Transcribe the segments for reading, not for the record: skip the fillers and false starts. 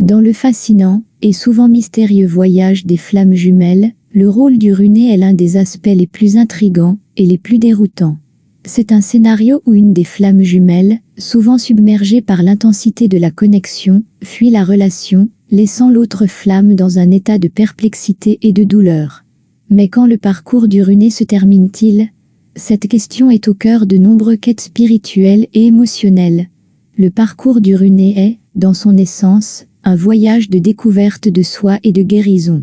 Dans le fascinant et souvent mystérieux voyage des flammes jumelles, le rôle du runé est l'un des aspects les plus intrigants et les plus déroutants. C'est un scénario où une des flammes jumelles, souvent submergée par l'intensité de la connexion, fuit la relation, laissant l'autre flamme dans un état de perplexité et de douleur. Mais quand le parcours du runé se termine-t-il? Cette question est au cœur de nombreuses quêtes spirituelles et émotionnelles. Le parcours du runé est, dans son essence, un voyage de découverte de soi et de guérison.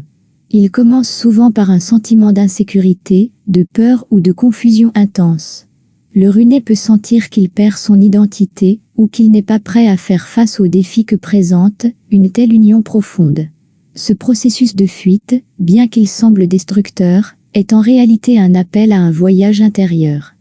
Il commence souvent par un sentiment d'insécurité, de peur ou de confusion intense. Le runé peut sentir qu'il perd son identité, ou qu'il n'est pas prêt à faire face aux défis que présente une telle union profonde. Ce processus de fuite, bien qu'il semble destructeur, est en réalité un appel à un voyage intérieur.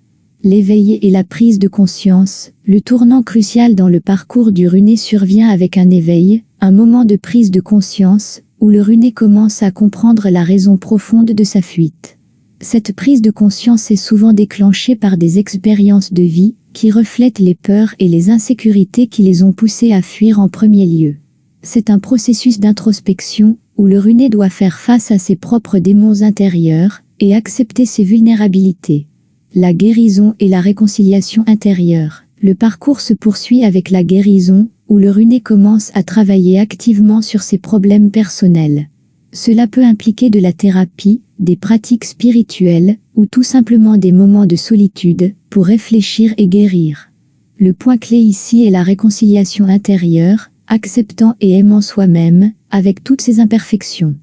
L'éveil et la prise de conscience, le tournant crucial dans le parcours du runé survient avec un éveil, un moment de prise de conscience, où le runé commence à comprendre la raison profonde de sa fuite. Cette prise de conscience est souvent déclenchée par des expériences de vie, qui reflètent les peurs et les insécurités qui les ont poussés à fuir en premier lieu. C'est un processus d'introspection, où le runé doit faire face à ses propres démons intérieurs, et accepter ses vulnérabilités. La guérison et la réconciliation intérieure. Le parcours se poursuit avec la guérison, où le runé commence à travailler activement sur ses problèmes personnels. Cela peut impliquer de la thérapie, des pratiques spirituelles, ou tout simplement des moments de solitude, pour réfléchir et guérir. Le point clé ici est la réconciliation intérieure, acceptant et aimant soi-même, avec toutes ses imperfections.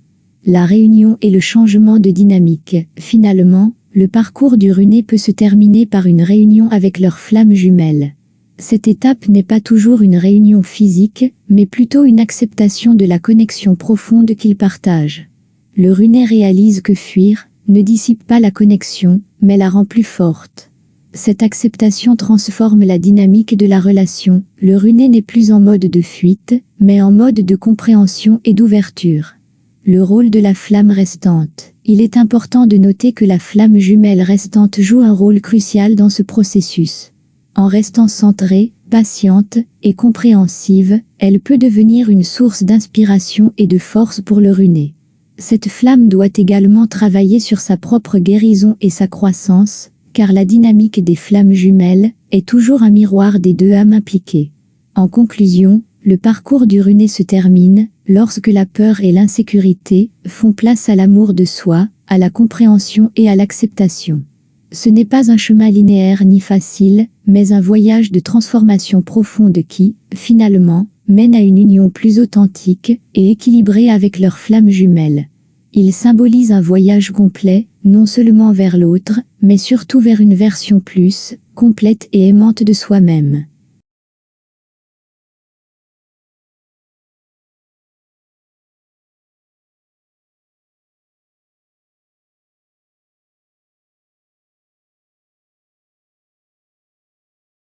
La réunion et le changement de dynamique. Finalement, le parcours du runé peut se terminer par une réunion avec leur flamme jumelle. Cette étape n'est pas toujours une réunion physique, mais plutôt une acceptation de la connexion profonde qu'ils partagent. Le runé réalise que fuir ne dissipe pas la connexion, mais la rend plus forte. Cette acceptation transforme la dynamique de la relation. Le runé n'est plus en mode de fuite, mais en mode de compréhension et d'ouverture. Le rôle de la flamme restante. Il est important de noter que la flamme jumelle restante joue un rôle crucial dans ce processus. En restant centrée, patiente et compréhensive, elle peut devenir une source d'inspiration et de force pour le runé. Cette flamme doit également travailler sur sa propre guérison et sa croissance, car la dynamique des flammes jumelles est toujours un miroir des deux âmes impliquées. En conclusion, le parcours du runé se termine lorsque la peur et l'insécurité font place à l'amour de soi, à la compréhension et à l'acceptation. Ce n'est pas un chemin linéaire ni facile, mais un voyage de transformation profonde qui, finalement, mène à une union plus authentique et équilibrée avec leurs flammes jumelles. Il symbolise un voyage complet, non seulement vers l'autre, mais surtout vers une version plus complète et aimante de soi-même.